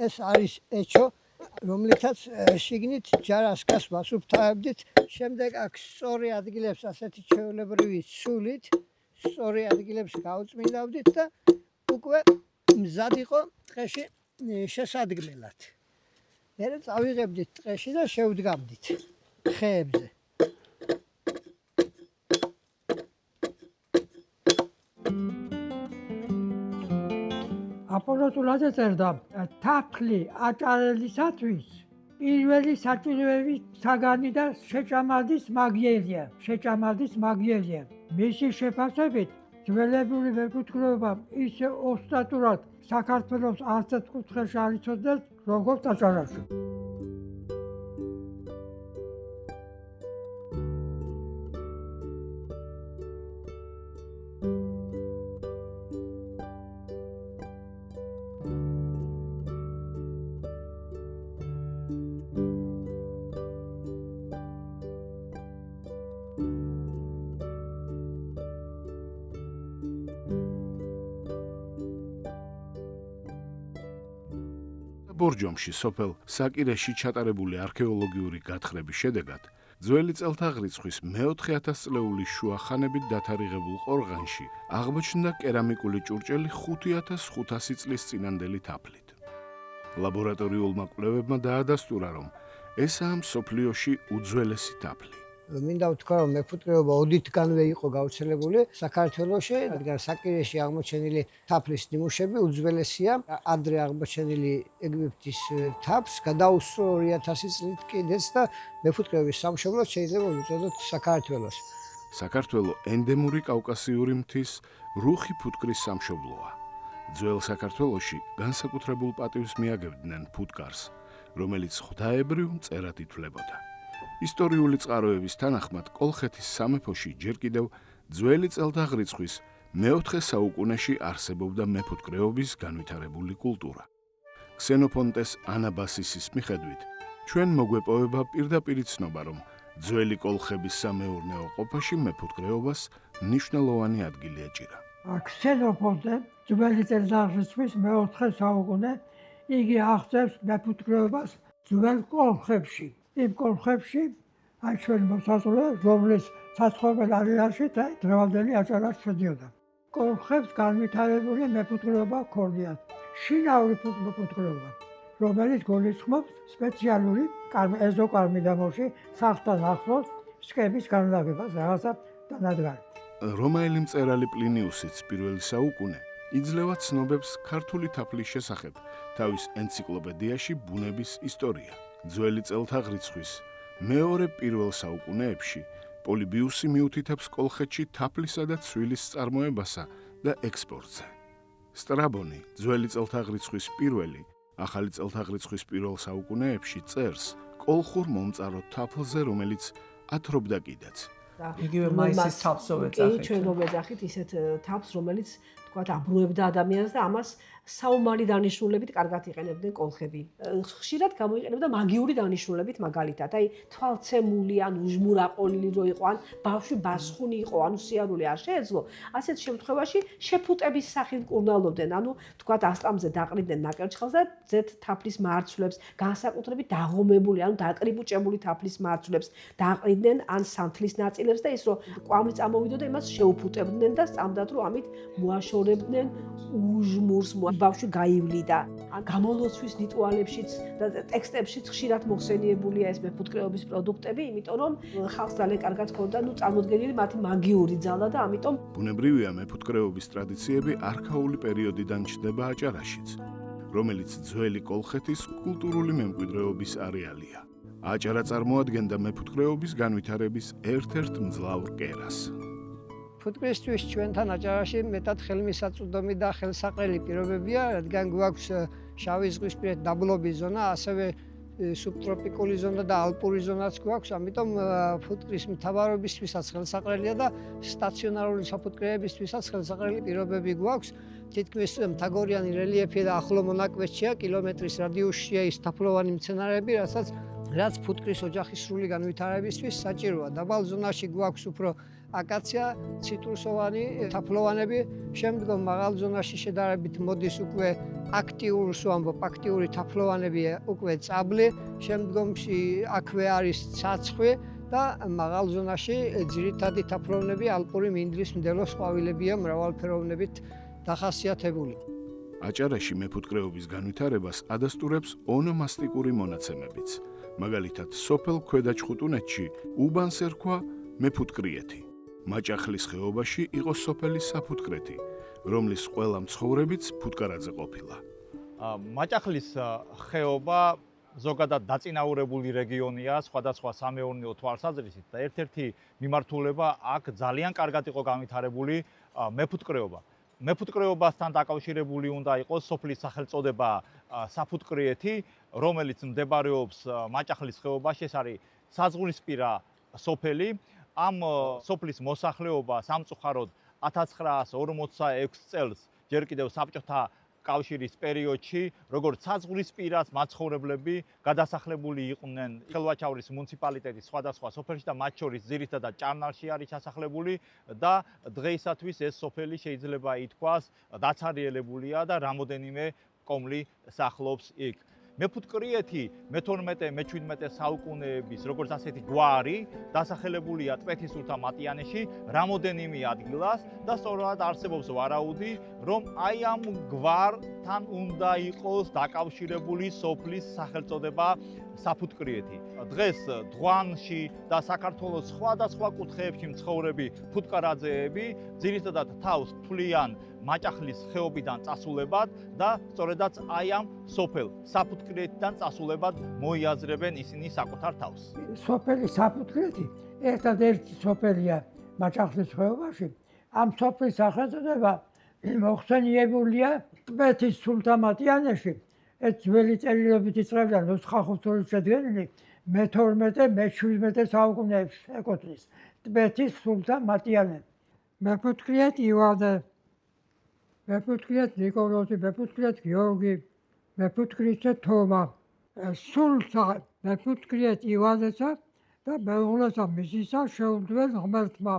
ეს არის ეჩო, რომლითაც შიგნით ჯარას გასვას უფთავებდით. შემდეგ აქ სწორი ადგილებს ასეთი ჩვეულებრივი სულით, სწორი ადგილებს გაუწმინდავდით და უკვე მზად იყო ტყეში შესადგმელად. მერე წავიღებდით ტყეში და შევდგამდით ხეებზე. აპოლოტურად ეწერდა თაფლი აჭარელისათვის პირველი საჭიროების საგანი და შეჭამადის მაგიელია. მისი შეფასებით ძველებური მეკუთვნეობა ისე ოსტატურად საქართველოს არცერთ კუთხეში არ იცოდნენ, როგორც აჭარაში. ბორჯომში სოფელ საკირეში ჩატარებული არქეოლოგიური გათხრების შედეგად ძველი წელთაღრიცხვის მე-4000 წლეულის შუა ხანებით დათარიღებულ ყორღანში აღმოჩნდა კერამიკული ჭურჭელი 5500 წლის წინანდელი თაფლით. ლაბორატორიულმა კვლევებმა დაადასტურა, რომ ესაა მსოფლიოში უძველესი თაფლი. მინდა ვთქვა, რომ მეფუტკრეობა ოდითგანვე იყო გავრცელებული საქართველოში, რადგან საკირეში აღმოჩენილი თაფლის ნიმუშები უძველესია. ადრე აღმოჩენილი ეგვიპტის თაფლს გადაუსწრო 2000 წლით კიდეც და მეფუტკრეობის სამშობლოს შეიძლება ვუწოდოთ საქართველოს. საქართველო ენდემური კავკასიური მთის რუხი ფუტკრის სამშობლოა. ძველ საქართველოში განსაკუთრებულ პატივს მიაგებდნენ ფუტკარს, რომელიც ღვთაებრივ მწერად ითვლებოდა. ისტორიული წყაროების თანახმად კოლხეთის სამეფოში ჯერ კიდევ ძველი წელთაღრიცხვის მე-4 საუკუნეში არსებობდა მეფუტკრეობის განვითარებული კულტურა. ქსენოფონტეს ანაბასისის მიხედვით, ჩვენ მოგვეპოვება პირდაპირ ცნობა, რომ ძველი კოლხების სამეურნეო ყოფაში მეფუტკრეობას მნიშვნელოვანი ადგილი ეჭირა. ქსენოფონტე ძველი წელთაღრიცხვის მე-4 საუკუნე იგი აღწევს მეფუტკრეობას ძველ კოლხებში. იმ კოლხებში აი ჩვენ მოსაზრე, რომლის საცხოვრებელ არეალში დღევანდელი აჭარაში შედიოდა. კოლხებს განვითარებული მეფუტკრეობა ჰქონიათ. შინაური მეფუტკრეობა, რომელიც გულისხმობს სპეციალური ეზოკარმიდამოში სახლთან ახლოს სკების განლაგებას რაღაცა დანადგარი. რომაელი მწერალი პლინიუსიც პირველი საუკუნე იძლევა ცნობებს ქართული თაფლის შესახებ თავის ენციკლოპედიაში ბუნების ისტორია. ძველი წელთაღრიცხვის მეორე-პირველ საუკუნეებში პოლიბიუსი მიუთითებს კოლხეთში თაფლისა და ცვილის წარმოებასა და ექსპორტზე. სტრაბონი ძველი წელთაღრიცხვის პირველი, ახალი წელთაღრიცხვის პირველ საუკუნეებში წერს კოლხურ მომწარო თაფლზე, რომელიც ათრობდა კიდეც. იგივე მაისის თაფლს ვეძახით. კი, ჩვენ ვეძახით ისეთ თაფლს, რომელიც თქვათ აბრუებდა ადამიანს და ამას საომარი დანიშნულებით კარგად იყენებდნენ კოლხები. ხშირად გამოიყენებდა მაგიური დანიშნულებით, მაგალითად, აი თვალცემული ან უჟმურაყოლილი რო იყო, ან ბავშვი ბასხუნი იყო, ანუ სიარული არ შეეძლო, ასეთ შემთხვევაში შეფუტების სახით მკურნალობდნენ, ანუ თქვათ ასტამზე დაყრიდნენ ნაკერჩხალს და ზეთ თაფლის მარცვლებს, განსაკუთრებით დაღომებული, ანუ დაკრიბუჭებული თაფლის მარცვლებს დაყრიდნენ ან სანთლის ნაწილებს და ის რო კვამლი წამოვიდოდა, იმას შეუფუტებდნენ და სწამდათ, რომ ამით მოაშორებდნენ უჟმურს, ბავშვი გაივლიდა. გამოლოცვის რიტუალებშიც და ტექსტებშიც ხშირად მოხსენიებულია ეს მეფუტკრეობის პროდუქტები, იმიტომ რომ ხალხს ძალიან კარგად ჰქონდა წარმოდგენილი მათი მაგიური ძალა და ამიტომ ბუნებრივია მეფუტკრეობის ტრადიციები არქაული პერიოდიდან ჩნდება აჭარაშიც, რომელიც ძველი კოლხეთის კულტურული მემკვიდრეობის არეალია. აჭარა წარმოადგენდა მეფუტკრეობის განვითარების ერთ-ერთ მძლავრ კერას. ფუტკრისთვის ჩვენთან აჭარაში მეტად ხელმისაწვდომი და ხელსაყრელი პირობებია, რადგან გვაქვს შავი ზღვისპირეთ დაბლობის ზონა, ასევე სუბტროპიკული ზონა და ალპური ზონაც გვაქვს, ამიტომ ფუტკრის მთავრობისთვისაც ხელსაყრელია და სტაციონარული საფუტკრეებისთვისაც ხელსაყრელი პირობები გვაქვს. თითქმის მთაგორიანი რელიეფი და ახლო მონაკვეთშია, კილომეტრის რადიუსშია ის თაფლოვანი მცენარეები, რაც ფუტკრის ოჯახის სრული განვითარებისთვის საჭიროა. დაბალ ზონაში გვაქვს უფრო აკაცია, ციტრუსოვანი თაფლოვანები, შემდგომ მაღალ ზონაში შედარებით მოდის უკვე აქტიურს ვამბობ, აქტიური თაფლოვანები უკვე წაბლი, შემდგომში აქვე არის ცაცხვი და მაღალ ზონაში ძირითადი თაფლოვნები ალპური მინდვრის მდელოს ყვავილებია მრავალფეროვნებით დახასიათებული. აჭარაში მეფუტკრეობის განვითარებას ადასტურებს ონომასტიკური მონაცემებიც. მაგალითად, სოფელ ქვედაჩხუტუნეთში უბანს ერქვა მეფუტკრიეთი. მაჭახლის ხეობაში იყო სოფელი საფუტკრეთი, რომლის ყველა მცხოვრებიც ფუტკარაძე ყოფილა. მაჭახლის ხეობა ზოგადად დაწინაურებული რეგიონია სხვადასხვა სამეურნეო თვალსაზრისით და ერთ-ერთი მიმართულება აქ ძალიან კარგად იყო განვითარებული მეფუტკრეობა. მეფუტკრეობასთან დაკავშირებული უნდა იყოს სოფლის სახელწოდება საფუტკრიეთი, რომელიც მდებარეობს მაჭახლის ხეობაში, ეს არის საზღვრისპირა სოფელი. ამ სოფლის მოსახლეობა სამწუხაროდ 1946 წელს ჯერ კიდევ საბჭოთა კავშირის პერიოდში, როგორც საზღვრისპირას მაცხოვრებლები გადასახლებული იყვნენ ხელვაჩაურის მუნიციპალიტეტის სხვადასხვა სოფელში და მათ შორის ძირითადად ჭარნალში არის ჩასახლებული და დღეისათვის ეს სოფელი შეიძლება ითქვას დაცარიელებულია და რამოდენიმე კომლი სახლობს იქ. მეფუტკრიეთი მე-12-მე-17 საუკუნეების როგორც ასეთი გვარი დასახელებულია ტვეთისულთა მატიანეში რამოდენიმე ადგილას და სწორად არსებობს ვარაუდი, რომ აი ამ გვართან უნდა იყოს დაკავშირებული სოფლის სახელწოდება საფუტკრიეთი. დღეს დღვანში და საქართველოს სხვადასხვა კუთხეებში მცხოვრები ფუტკარაძეები ძირითადად თავს თვლიან მაჭახლის ხეობიდან წასულებად და სწორედაც აი ამ სოფელ საფუტკრიეთიდან წასულებად მოიაზრებენ ისინი საკუთარ თავს. სოფელი საფუტკრეთი ერთადერთი სოფელია მაჭახლის ხეობაში. ამ სოფლის სახელწოდება მოხსენიებულია ტბეთის სულთამატიანეში. ეს ძველი წერილობითი წყებიდან ნუსხახუთური შედგენილი მე-12-მე-17 საუკუნეებში ეკუთვნის ტბეთის სულთამატიანე. მეფუტკრიეთ ივანე, მეფუტკრიეთ ნიკოლოზი, მეფუტკრიეთ გიორგი, მეფუტკრიეთ თომა, სულთა მეფუტკრიეთ ივანესა და მეუღლესა მისისა შეუდგნენ ღმერთმა.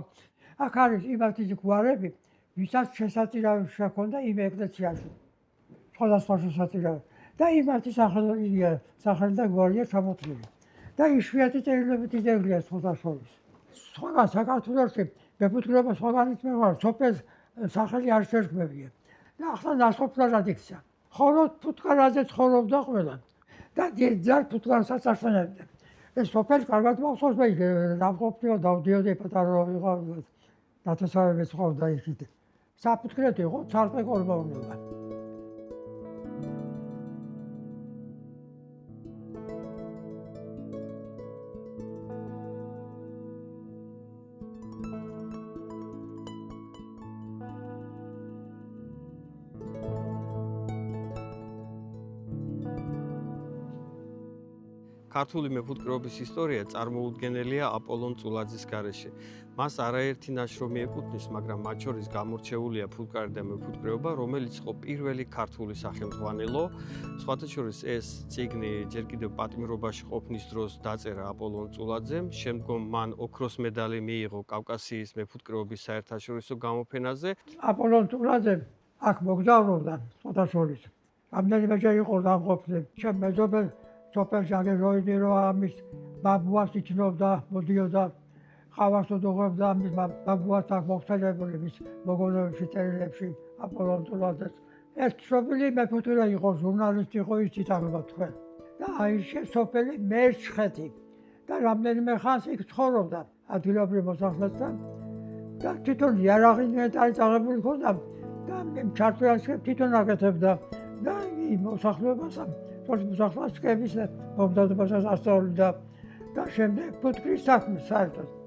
აქ არის იმათი გვარები, ვისაც შესაწირავი შექონდა იმ ეკლესიაში. სხვადასხვა შესაწირავი. და იმათი სახელი და გვარია ჩამოთვლილი. და იშვიათი წერილობითი ძეგლია სხვათა შორის. სხვაგან საქართველოში მეფუტკრეობა სხვაგანით მეღვარ, სოფელს სახელი არ შერქმებია. და ახლა ნასოფლარად იქცა. ხოლო ფუტკარაძე ცხოვრობდა ყველან და დიდძალ ფუტკარსაც აშენებდნენ. ეს სოფელი კარგად მახსოვს, მე დავყოფილო დავდიოდი პატარა ვიყავ, ნათესავებიც ყოფდა იქით. საფუტკრეთი იყო ცალკე კოლმეურნება. ქართული მეფუტკრეობის ისტორია წარმოუდგენელია აპოლონ წულაძის გარეშე. მას არაერთი ნაშრომი ეკუთვნის, მაგრამ მათ შორის გამორჩეულია ფუტკარი და მეფუტკრეობა, რომელიც იყო პირველი ქართული სახელმძღვანელო. სხვათა შორის ეს წიგნი ჯერ კიდევ პატიმრობაში ყოფნის დროს დაწერა აპოლონ წულაძემ, შემდგომ მან ოქროს медаლი მიიღო კავკასიის მეფუტკრეობის საერთაშორისო გამოფენაზე. აპოლონ წულაძემ აქ მოგზაურობდა სხვათა შორის. რამდენიმეჯერ იყო დამყოფნი. ჩემ მეზობელ სოფელში აგეროიდი რომ ამის ბაბუას იცნობდა, მოდიოდა ყავას უდუღებდა ამის ბაბუას აქ მოხსენებული მის მოგონებებში წერილებში აპოლონ წულაძეს. ეს ცნობილი მეფუტკრე იყო, ჟურნალისტი იყო, იცით ალბათ თქვენ. და აირჩია სოფელი მერჩხეთი და რამდენიმე ხანს იქ ცხოვრობდა ადგილობრივ მოსახლეთან და თვითონ იარაღი ინვენტარი წაღებული ჰქონდა და ჩართვიანს თვითონ აკეთებდა და მოსახლეობასთან მოსახლეობას წკების მომდაობასაც ასწავლიდა და შემდეგ ფუტკრის საქმეს საერთოდ.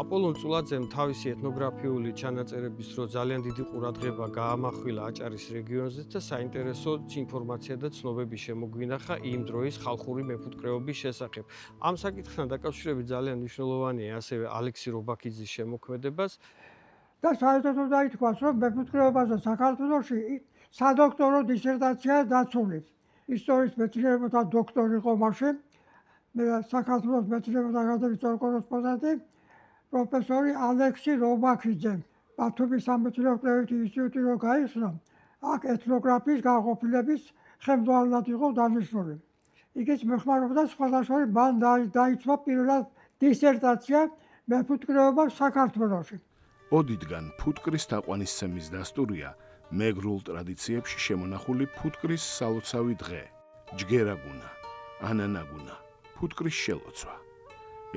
აპოლონ წულაძემ თავისი ეთნოგრაფიული ჩანაწერების დრო ძალიან დიდი ყურადღება გაამახვილა აჭარის რეგიონზე და საინტერესო ინფორმაცია და ცნობები შემოგვინახა იმ დროის ხალხური მეფუტკრეობის შესახებ. ამ საკითხთან დაკავშირებით ძალიან მნიშვნელოვანია ასევე ალექსი რობაქიძის შემოქმედებას. და საერთოდ უნდა ითქვას, რომ მეფუტკრეობაზე საქართველოში სადოქტორო დისერტაცია დაცული. ისტორიის მეცნიერებათა დოქტორი იყო მაშინ. მე საქართველოს მეცნიერებათა აკადემიის კორესპონდენტი პროფესორი ალექსი რომაქიძე. ბათუმის სამეცნიერო-კვლევითი ინსტიტუტი რო გაიხსნა, აქ ეთნოგრაფიის განყოფილების ხელმძღვანელად იყო დანიშნული. იგიც მეხმარობდა სხვადასხვა მან დაიცვა პირველად დისერტაცია მეფუტკრეობა საქართველოში. ოდითგან ფუტკრის თაყვანისცემის დასტურია მეგრულ ტრადიციებში შემონახული ფუტკრის სალოცავი დღე, ჯგერაგუნა, ანანაგუნა, ფუტკრის შელოცვა.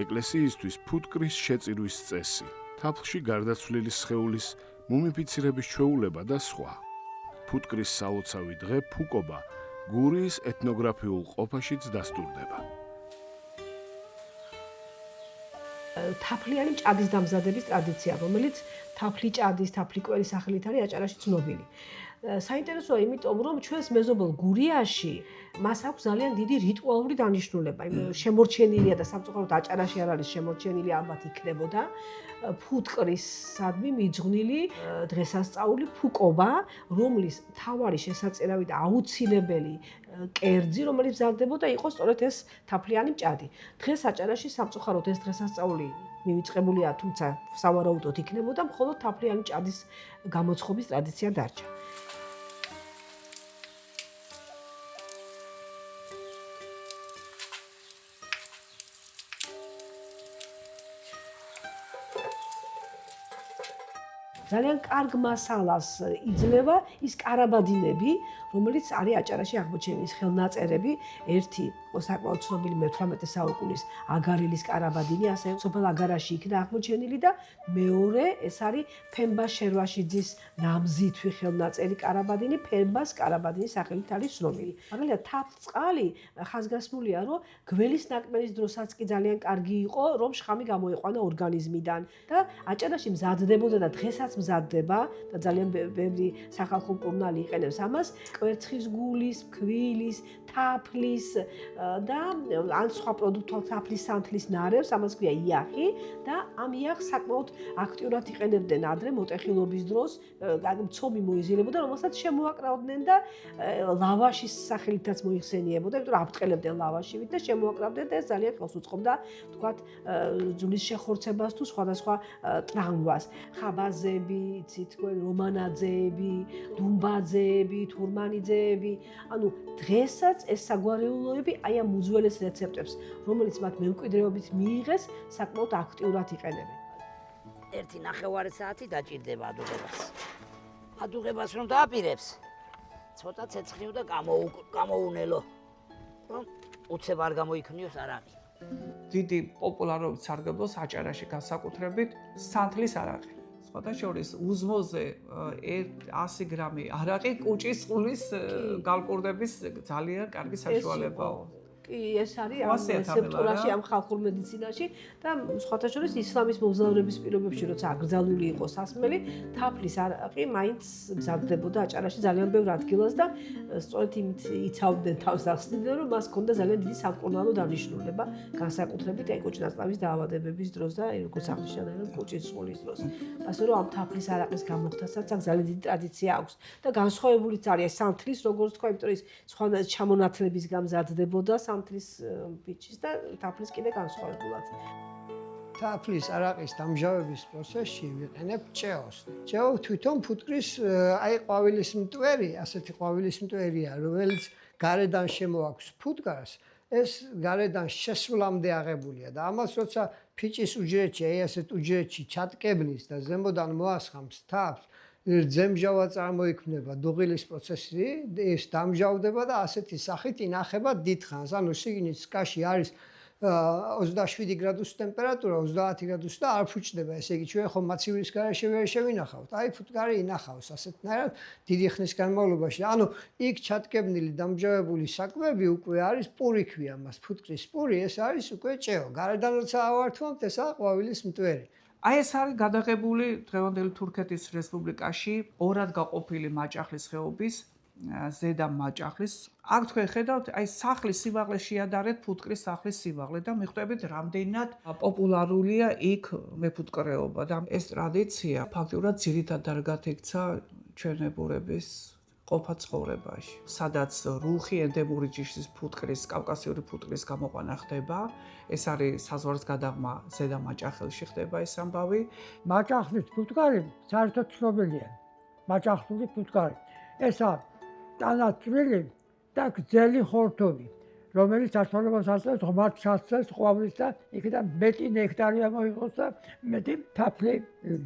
ეკლესიისთვის ფუტკრის შეწირვის წესი, თაფლში გარდაცვლილი სხეულის მუმიფიცირების ჩვეულება და სხვა. ფუტკრის სალოცავი დღე ფუკობა გურიის ეთნოგრაფიულ ყოფაშიც დასტურდება. თაფლიანი ჭადის დამზადების ტრადიცია, რომელიც თაფლი ჭადის, თაფლი კვერის სახელით არის აჭარაში ცნობილი. საინტერესოა იმიტომ, რომ ჩვენს მეზობელ გურიაში მას აქვს ძალიან დიდი რიტუალური დანიშნულება. შემორჩენილია და სამწუხაროდ აჭარაში არ არის შემორჩენილი, ალბათ იქნებოდა ფუტკრისადმი მიძღვნილი დღესასწაული ფუკობა, რომლის მთავარი შესაწერავი და აუცილებელი კერძი, რომელიც მზადდებოდა, იყო სწორედ ეს თაფლიანი ჭადი. დღეს აჭარაში სამწუხაროდ ეს დღესასწაული მივიწყებულია, თუმცა სავარაუდოდ იქნებოდა, მხოლოდ თაფლიანი ჭადის გამოცხობის ტრადიცია დარჩა. ძალიან კარგ მასალას იძლევა ის კარაბადინები, რომელიც არის აჭარაში აღმოჩენილი ხელნაწერები. ერთი საკმაოდ ცნობილი მე-18 საუკუნის აგარელის კარაბადინი, ასე სოფელ აგარაში იქნა აღმოჩენილი და მეორე ეს არის ფემბა შერვაშიძის ნამზითვი ხელნაწერი კარაბადინი, ფემბას კარაბადინის სახელით არის ცნობილი. მაგალითად, თაფლწყალი ხაზგასმულია, რომ გველის ნაკმენის დროსაც კი ძალიან კარგი იყო, რომ შხამი გამოეყვანა ორგანიზმიდან და აჭარაში მზადდებოდა და დღესაც მზადდება და ძალიან ბევრი სახალხო მკურნალი იყენებს ამას, კვერცხის გულის, ქვილის, თაფლის და ან სხვა პროდუქტов თაფლის სანთლის ნარევს, ამას ქვია იახი და ამ იახს საკმაოდ აქტიურად იყენებდნენ ადრე მოტეხილობის დროს, მცომი მოიზილებოდა, რომელსაც შემოაკრავდნენ და ლავაშის სახელითაც მოიხსენიებოდა, იმიტომ რომ აბტყელებდნენ ლავაშივით და შემოაკრავდნენ და ეს ძალიან ხელს უწყობდა, თქვათ, ძვლის შეხორცებას თუ სხვადასხვა ტრამვას. ხაბაზები, იცით თქვენ, რომანაძეები, დუმბაძეები, თურმანიძეები, ანუ დღესაც ეს საგვარეულოები აი ამ უძველეს რეცეპტებს, რომელიც მათ მემკვიდრეობით მიიღეს, საკმაოდ აქტიურად იყენებენ. 1.5 საათი დაჭირდება ადუღებას. ადუღებას რომ დააპირებს, ცოტა ცეცხლიო და გამოუნელო, რომ უცებ არ გამოიქნიოს არამი. დიდი პოპულარობით სარგებლობს აჭარაში განსაკუთრებით სანთლის არაყი. სხვათა შორის უზმოზე 100 გრამი არაყი კუჭის ყულის გალკურდების ძალიან კარგი საშუალებაა. კი, ეს არის ამ რეცეპტურაში, ამ ხალხურ მედიცინაში და სხვათა შორის ისლამის მომზაურების პირობებში, როცა აკრძალული იყო სასმელი, თაფლის არაყი მაინც მზადდებოდა აჭარაში ძალიან ბევრ ადგილას და სწორედ იმით იცავდნენ თავს ახსნიდნენ, რომ მას ჰქონდა ძალიან დიდი სამკურნალო დანიშნულება, განსაკუთრებით აი კუჭნაწლავის დაავადებების დროს და როგორც აღნიშნავენ, კუჭის ყულის დროს. ასე რომ ამ თაფლის არაყის გამოხდასაც აქ ძალიან დიდი ტრადიცია აქვს და განსხვავებულიც არის სანთლის, როგორც თქვა, იმიტომ რომ ის სხვა ჩამონათლების გამზადდებოდა სანთლის ბიჭის და თაფლის კიდე განსხვავებულად. თაფლის არაყის დამჟავების პროცესში ვიყენებ ჭეოს. ჭეო თვითონ ფუტკრის აი ყვავილის მტვერი, ასეთი ყვავილის მტვერია, რომელიც გარედან შემოაქვს ფუტკარს, ეს გარედან შესვლამდე აღებულია და ამას როცა ფიჭის უჯრედში, აი ასეთ უჯრედში ჩატკებნის და ზემოდან მოასხამს თაფლს, ძემჟავა წარმოიქმნება დუღილის პროცესი, ეს დამჟავდება და ასეთი სახით ინახება დიდხანს. ანუ შიგნით სკაში არის 27 გრადუსი ტემპერატურა, 30 გრადუსი და არ ფუჭდება. ესე იგი, ჩვენ ხომ მაცივრის გარეშე ვერ შევინახავთ. აი ფუტკარი ინახავს ასეთნაირად დიდი ხნის განმავლობაში. ანუ იქ ჩატკებნილი დამჟავებული საკვები უკვე არის პური ქვია მას, ფუტკრის პური, ეს არის უკვე ჭეო. გარედან როცა ავართვამთ, ესაა ყვავილის მტვერი. აი ეს არის გადაღებული დღევანდელი თურქეთის რესპუბლიკაში ორად გაყოფილი მაჭახლის ხეობის ზედა მაჭახლის. აქ თქვენ ხედავთ, აი სახლის სიმაღლე შეადარეთ ფუტკრის სახლის სიმაღლე და მიხვდებით რამდენად პოპულარულია იქ მეფუტკრეობა და ეს ტრადიცია ფაქტურად ძირითად დარგად იქცა ჩვენებურების ყოფა ცხოვრებაში, სადაც რუხი ენდემური ჯიშის ფუტკრის, კავკასიური ფუტკრის გამოყვანა ხდება. ეს არის საზღვარგარეთ გადაღმა ზედა მაჭახელში ხდება ეს ამბავი. მაჭახლის ფუტკარი საერთოდ ცნობილია. მაჭახლური ფუტკარი. ესა ტანაწვილი და გრძელი ხორთუმი, რომელიც საშუალებას ასწევს ღმართ ჩასწევს ყვავილს და იქიდან მეტი ნექტარია მოიღოს და მეტი თაფლი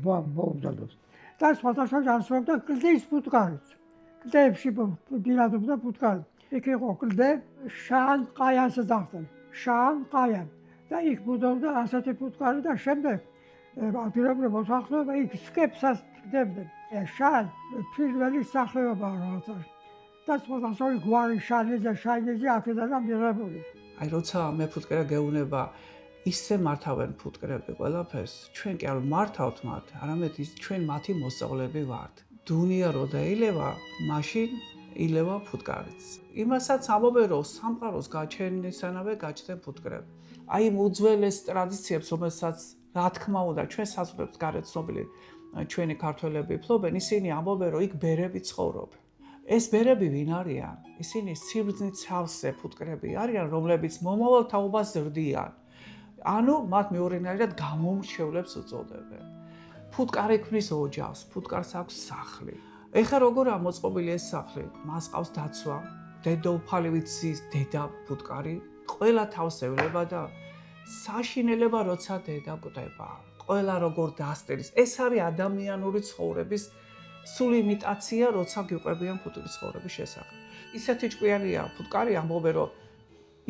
მოუმზადოს. და სხვადასხვა განსხვავდა კლდის ფუტკარიც. კლდეებში ბინადრობდა ფუტკარი. იქ იყო კლდე შან ყაიანს ძახდნენ. შან ყაიან. და იქ ბუდობდა ასეთი ფუტკარი და შემდეგ ადგილობრივი მოსახლეობა იქ სკეპსას ხდებდნენ. შან პირველი სახეობაა რაღაცა. და სხვადასხვა გვარი შანეზე, შაინეზე აქედან მიღებული. აი როცა მეფუტკრა გეუნება ისე მართავენ ფუტკრები ყველაფერს, ჩვენ კი არ მართავთ მათ, არამედ ჩვენ მათი მოსწავლეები ვართ. დუნია რო დაილევა, მაშინ ილევა ფუტკარიც. იმასაც ამბობენ, რომ სამყაროს გაჩენისანავე გაჩნდნენ ფუტკრები. აი იმ უძველეს ტრადიციებს, რომელსაც რა თქმა უნდა ჩვენ საზღვრებს გარეთ ცნობილი ჩვენი ქართველები ფლობენ, ისინი ამბობენ, რომ იქ ბერები ცხოვრობენ. ეს ბერები ვინ არიან? ისინი სიბრძნით სავსე ფუტკრები არიან, რომლებიც მომავალ თაობას ზრდიან. ანუ მათ მეორენაირად გამომრჩევლებს უწოდებენ. ფუტკარი ქმნის ოჯახს, ფუტკარს აქვს სახლი. ეხლა როგორ ამოწყობილი ეს სახლი? მას ყავს დაცვა, დედოფალი ვიცის დედა ფუტკარი, ყველა თავს ევლება და საშინელება როცა დედა კვდება. ყველა როგორ დასტირის. ეს არის ადამიანური ცხოვრების სული იმიტაცია, როცა გიყვებიან ფუტკრის ცხოვრების შესახებ. ისეთი ჭკვიანია ფუტკარი, ამბობენ, რომ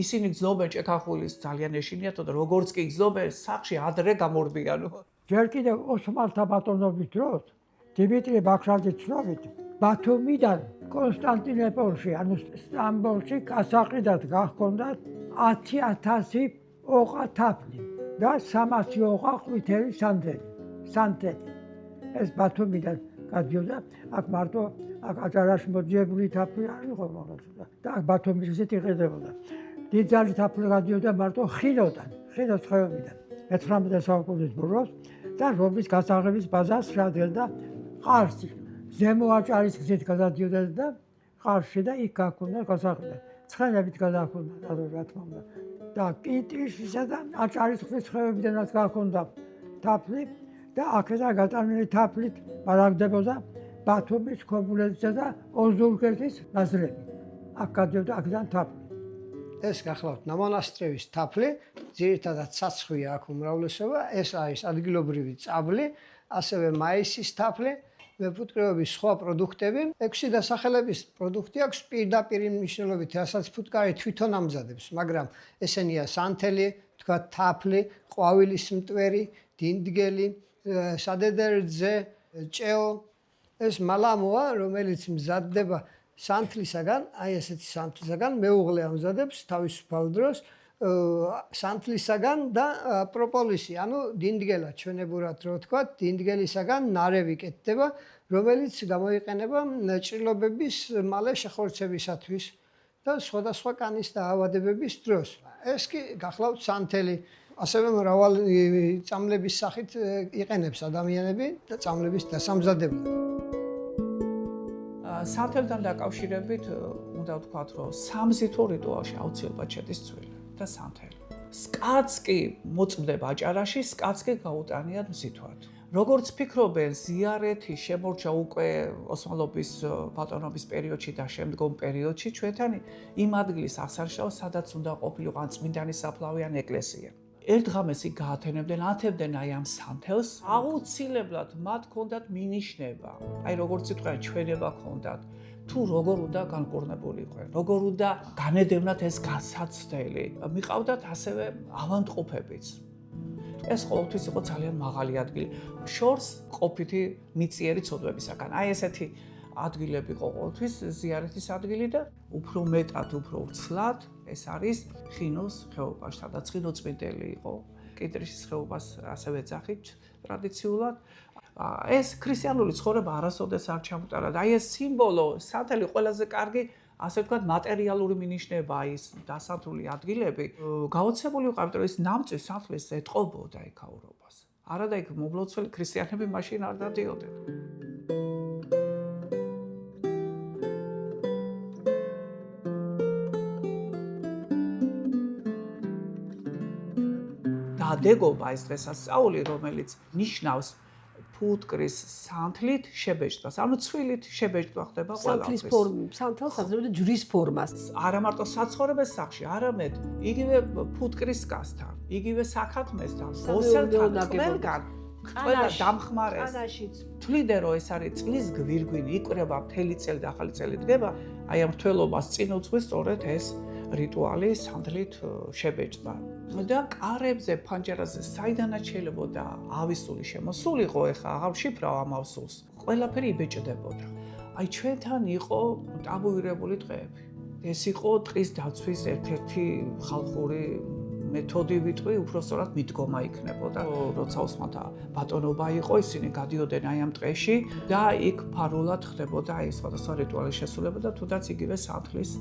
ისინი გზნობენ ჭექახულის ძალიან ეშინიათო და როგორც კი გზნობენ, სახლში ადრე გამორბიანო. ჯერ კიდევ ოსმალთა ბატონობის დროს დიმიტრი ბაქრაძის ცნობით ბათუმიდან კონსტანტინოპოლში, ანუ სტამბოლში გასაყიდად გახქონდათ 10,000 ოყა თაფლი და 300 ოყა ყვითელი სანთელი. ეს ბათუმიდან გადიოდა, აქ მარტო აქ აჭარაში მოძიებული თაფლი არ იყო მაგალითად და აქ ბათუმის ისეთ იყიდებოდა. დიდძალი თაფლი გადიოდა მარტო ხილოდან, ხილოს ხეობიდან. 19 საუკუნის ბოლოს და რომის გასაღების ბაზარს შეადგენდა ყარსი. ზემო აჭარის გზით გადადიოდა და ყარსში და იქ გაქონდა გასაღები. ცხენებით გადააქონდა, რა თქმა უნდა. და კინტრიშისა და აჭარის გზის ხეობიდანაც გაქონდა თაფლი და აქედან გატანილი თაფლით მარაგდებოდა ბათუმის, ქობულეთისა და ოზურგეთის ნაზრები. აქ გადიოდა აქედან თაფლი. ეს გახლავთ ნამონასტრევის თაფლი, ძირითადად საცხვია აქ უმრავლესობა, ეს არის ადგილობრივი წაბლი, ასევე მაისის თაფლი, მეფუტკრეობის სხვა პროდუქტები. 6 დასახელების პროდუქტი აქვს პირდაპირ მნიშვნელობით, რასაც ფუტკარი თვითონ ამზადებს, მაგრამ ესენია სანთელი, თქვა თაფლი, ყვავილის მტვერი, დინდგელი, სადედერძე, ჭეო. ეს მალამოა, რომელიც მზადდება სანთლისაგან, აი ესეთი სანთლისაგან მეუღლე ამზადებს თავისუფალ დროს სანთლისაგან და პროპოლისი, ანუ დინდგელა ჩვენებურად რო ვთქვა, დინდგელისაგან ნარევი კეთდება, რომელიც გამოიყენება ჭრილობების მალე შეხორცებისათვის და სხვადასხვა კანის დაავადებების დროს. ეს კი გახლავთ სანთელი, ასევე მრავალი წამლების სახით იყენებს ადამიანები და წამლების დასამზადებლად. სანთელთან დაკავშირებით უნდა ვთქვათ, რომ სამზითო რიტუალში აუცილებლად შედის ცვილი და სანთელი. სკაც კი მოწმდება აჭარაში, სკაც კი გაუტანიათ მზითვად. როგორც ფიქრობენ, ზიარეთი შემორჩა უკვე ოსმალობის ბატონობის პერიოდში და შემდგომ პერიოდში ჩვენთან იმ ადგილის აღსარშავ, სადაც უნდა ყოფილიყო ან წმინდანის საფლავი ან ეკლესია. ერთ ღამეს იქ გაათენებდნენ, ათებდნენ აი ამ სანთელს, აუცილებლად მათ ჰქონდათ მინიშნება. აი როგორც იტყვიან, ჩვენება ჰქონდათ. თუ როგორ უნდა განკურნებულიყვნენ, როგორ უნდა განედევნათ ეს გასაცდელი. მიყავდათ ასევე ავადმყოფებიც. ეს ყოველთვის იყო ძალიან მაღალი ადგილი. შორს ყოფითი მიწიერი ცოდვებისაგან. აი ესეთი ადგილები იყო ყოველთვის ზიარეთის ადგილი და უფრო მეტად, უფრო ცლად ეს არის ხინოს ხეობა, სადაც ხინოწმინდელი იყო. კინტრიშის ხეობას ასევე ეძახით ტრადიციულად. ეს ქრისტიანული ცხოვრება არასოდეს არ ჩამუტარა და აი ეს სიმბოლო, სანთელი ყველაზე კარგი, ასე ვთქვათ, მატერიალური მინიშნება ის დასანთული ადგილები, გაოცებული ვიყავით, რომ ეს ნამწვი სანთლის ეტყობოდა იქაურობას. არა და იქ მომლოცველი ქრისტიანები მაშინ არ დადიოდნენ. დადებობა ეს დღესასწაული, რომელიც ნიშნავს ფუტკრის სანთლით შებეჭდას. ანუ ცვილით შებეჭდვა ხდება სანთლის ყველაფრის. ფორმას, სანთელს აძლევდა ჯვრის ფორმას. არა მარტო საცხოვრებელ სახლში, არამედ იგივე ფუტკრის გასთან, იგივე საქათმესთან, ბოსელთან, ყველგან ყველა დამხმარეს. ყანაშიც. თვლიდე რომ ეს არის წლის გვირგვინი, იკვრება მთელი წელი და ახალი წელი დგება, აი ამ თველობას წინ უძღვის სწორედ ეს რიტუალი სანთლით შებეჭდა. და კარებზე, ფანჯარაზე საიდანაც შეიძლება ავისული შემოსულიყო, ეხა აღარ ვშიფრავ ამ ავსულს. ყველაფერი იბეჭდებოდა. აი ჩვენთან იყო ტაბუირებული დღეები. ეს იყო დღის დაცვის ერთ-ერთი ხალხური მეთოდი ვიტყვი, უბრალოდ მიდგომა იქნებოდა. როცა ოსმალთა ბატონობა იყო, ისინი გადიოდნენ აი ამ დღეში და იქ ფარულად ხდებოდა აი სხვადასხვა რიტუალის შესრულება და თუნდაც იგივე სანთლის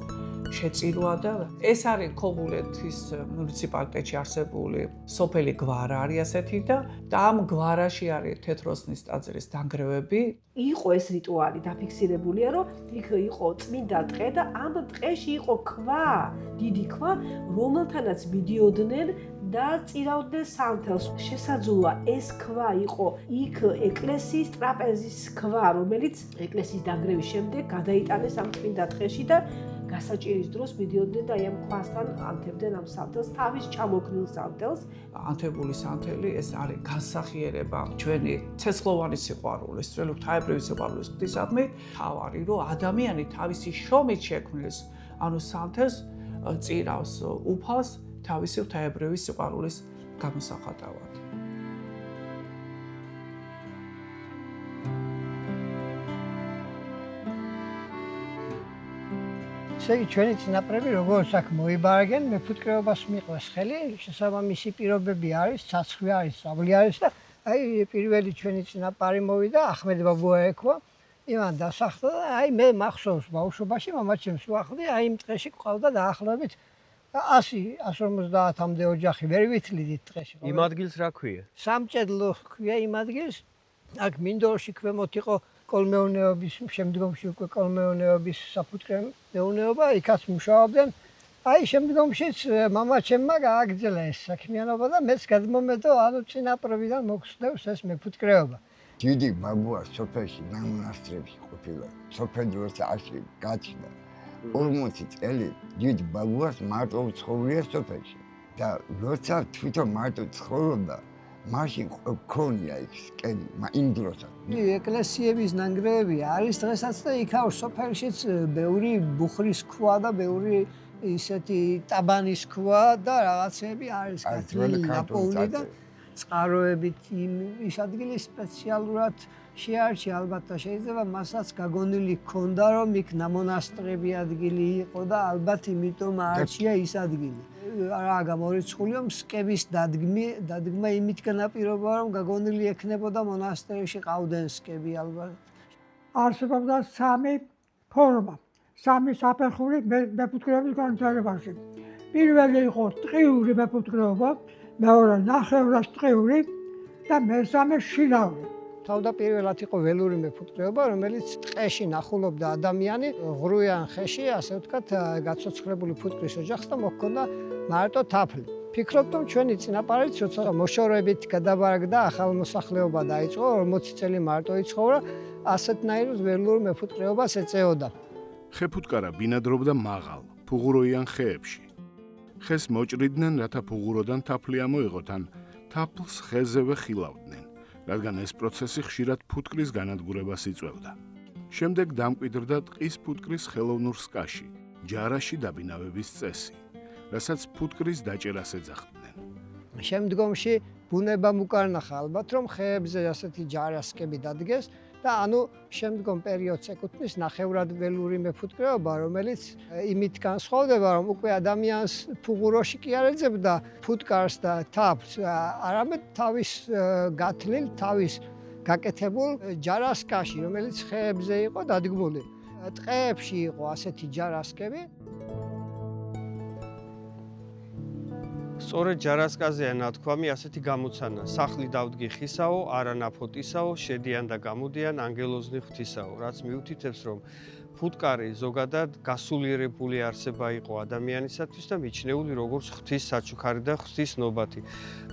შეწირვა და ეს არის ქობულეთის მუნიციპალიტეტში არსებული სოფელი გვარა არის ასეთი და ამ გვარაში არის თეთროსნის ტაძრის დანგრევები. იყო ეს რიტუალი დაფიქსირებულია, რომ იქ იყო წმინდა დღე და ამ დღეში იყო ქვა, დიდი ქვა, რომელთანაც მიდიოდნენ და წირავდნენ სანთელს. შესაძლოა ეს ქვა იყო იქ ეკლესიის ტრაპეზის ქვა, რომელიც ეკლესიის დანგრევის შემდეგ გადაიტანეს ამ წმინდა დღეში და გასაჭირის დროს მიდიოდნენ და აი ამ ქვასთან ანთებდნენ ამ სანთელს, თავის ჩამოქნილ სანთელს. ანთებული სანთელი ეს არის განსახიერება ჩვენი ცეცხლოვანი სიყვარულის, ძველი ღვთაებრივი სიყვარულის ღვთისადმი. თავარი რომ ადამიანი თავისი შრომით შექმნის, ანუ სანთელს წირავს უფალს თავისი ღვთაებრივი სიყვარულის გამოსახატავად. ესე იგი ჩვენი წინაპრები როგორც აქ მოიბარგენ, მეფუტკრეობას მიყვეს ხელი, შესაბამისი პირობები არის, ცაცხვი არის, სწავლი არის და აი პირველი ჩვენი წინაპარი მოვიდა, ახმედ ბაბუა ექვა, იმან დასახლდა და აი მე მახსოვს ბავშვობაში მამაჩემს უახლდი, აი იმ დღეში ყავდა დაახლოებით 100-150-მდე ოჯახი ვერ ვითვლიდით დღეში. იმ ადგილს რა ქვია? სამჭედლო ქვია იმ ადგილს. აქ მინდორში ქვემოთ იყო კოლმეურნეობის, შემდგომში უკვე კოლმეურნეობის საფუტკრე მეურნეობა, იქაც მუშაობდნენ. აი შემდგომშიც მამაჩემმა გააგრძელა ეს საქმიანობა და მეც გადმომედო, ანუ წინაპრებიდან მოგხსნევს ეს მეფუტკრეობა. დიდი ბაბუა სოფელში ნამონასტრებში ყოფილა. სოფელი როცა ასე გაჩნდა 40 წელი დიდი ბაბუას მარტო ცხოვრია სოფელში და როცა თვითონ მარტო ცხოვრობდა მაშინ ქონია იქ სკენი იმ დროსაც. ეკლესიების ნანგრევები არის დღესაც და იქაურ სოფელშიც ბევრი ბუხრის ქვა და ბევრი ისეთი ტაბანის ქვა და რაღაცები არის გათვლილი ნაპოვნი და წყაროებით ის ადგილი სპეციალურად შეარჩია ალბათ და შეიძლება მასაც გაგონილი ჰქონდა რომ იქ ნამონასტრები ადგილი იყო და ალბათ იმიტომ აარჩია ის ადგილი. რა გამორიცხულია მსკების დადგმა იმით განაპირობა რომ გაგონილი ექნებოდა მონასტერში ყავდნენ მსკები ალბათ. არსებობდა სამი ფორმა, სამი საფეხური მეფუტკრეობის განვითარებაში. პირველი იყო ტყიური მეფუტკრეობა, მეორე ნახევრადტყიური და მესამე შინაური. თავდაპირველად იყო ველური მეფუტკრეობა, რომელიც ტყეში ნახულობდა ადამიანი, ღრუიან ხეში, ასე ვთქვათ, გაცოცხლებული ფუტკრის ოჯახს და მოჰქონდა მარტო თაფლი. ფიქრობ, რომ ჩვენი წინაპარიც როცა მოშორებით გადაბარგდა, ახალ მოსახლეობა დაიწყო, 40 წელი მარტო იცხოვრა, ასეთნაირ ველურ მეფუტკრეობას ეწეოდა. ხეფუტკარა ბინადრობდა მაღალ, ფუღუროიან ხეებში. ხეს მოჭრიდნენ, რათა ფუღუროდან თაფლი ამოიღოთ, ან თაფლს ხეზევე ხილავდნენ. რადგან ეს პროცესი ხშირად ფუტკრის განადგურებას იწვევდა. შემდეგ დამკვიდრდა ტყის ფუტკრის ხელოვნურ სკაში, ჯარაში დაბინავების წესი, რასაც ფუტკრის დაჭერას ეძახდნენ. შემდგომში ბუნებამ უკარნახა ალბათ, რომ ხეებზე ასეთი ჯარასკები დადგეს და ანუ შემდგომ პერიოდს ეკუთვნის ნახევრად ველური მეფუტკრეობა, რომელიც იმით განსხვავდება, რომ უკვე ადამიანს ფუღუროში კი არ ეძებდა ფუტკარს და თაფლს, არამედ თავის გათლილ, თავის გაკეთებულ ჯარასკაში, რომელიც ხეებზე იყო დადგმული. ტყეებში იყო ასეთი ჯარასკები. სწორედ ჯარასკაზეა ნათქვამი ასეთი გამოცანა: სახლი დავდგი ხისაო, არა ნაფოტისაო, შედიან და გამოდიან ანგელოზნი ღვთისაო, რაც მიუთითებს, რომ ფუტკარი ზოგადად გასულიერებული არსება იყო ადამიანისათვის და მიჩნეული როგორც ღვთის საჩუქარი და ღვთის ნობათი.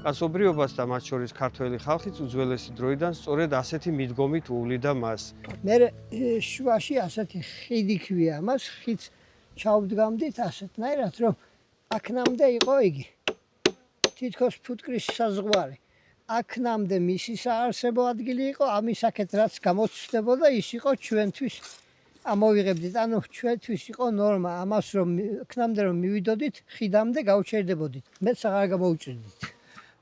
კაცობრიობას და მათ შორის ქართველი ხალხიც უძველესი დროიდან სწორედ ასეთი მიდგომით უვლიდა მას. მე შუაში ასეთი ხიდი ქვია მას, ხიდს ჩავდგამდით ასეთნაირად, რომ აქნამდე იყო იგი. თითქოს ფუტკრის საზღვარი. აქნამდე მისი საარსებო ადგილი იყო, ამისაკეთ რაც გამოცდებოდა, ის იყო ჩვენთვის ამოვიღებდით, ანუ ჩვენთვის იყო ნორმა, ამას რომ აქნამდე რომ მივიდოდით, ხიდამდე გავჩერდებოდით. მეც აღარ გამოვჭირდით.